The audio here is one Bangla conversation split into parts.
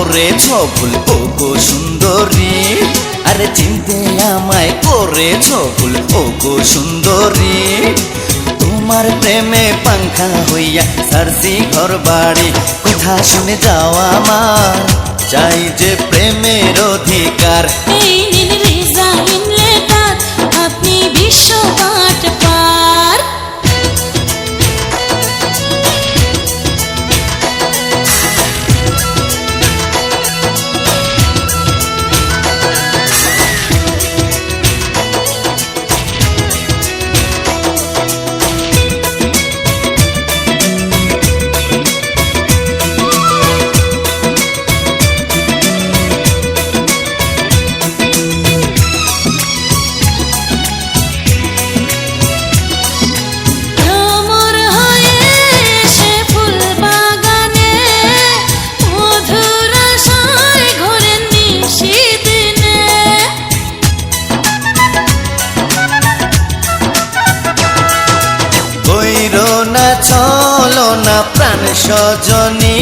করেছ ভুল ওগো সুন্দরী, আরে চিনতে আমায় করেছ ভুল ওগো সুন্দরী। তোমার প্রেমে পাংখা হইয়া সারছি ঘর বাড়ি, কথা শুনে যাও আমার, চাই যে প্রেমের অধিকার। এই নিন রিজাইন লেটার, আপনি বিশ্ব বাটপার। চলো না প্রাণ সজনী,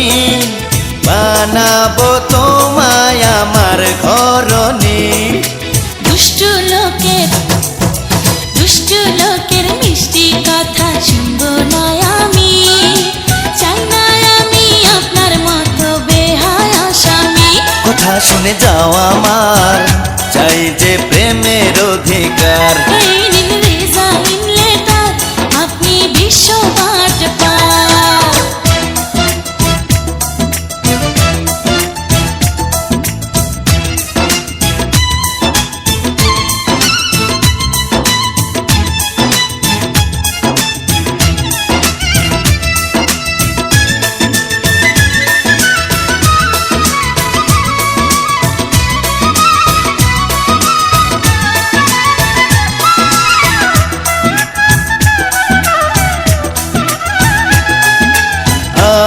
বানাবো তোমায় আমার ঘরণী। দুষ্টু লোকের মিষ্টি কথা শুনবো না আমি, চাই না আমি আপনার মতো বেহায়া স্বামী। কথা শুনে যাও আমার, চাই যে প্রেমের অধিকার। এই নিন রিজাইন লেটার, আপনি বিশ্ব বাটপার।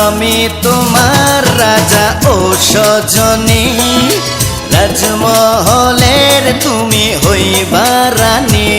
আমি তোমার রাজা ও সজনী, রাজমহলের তুমি হইবা রানী।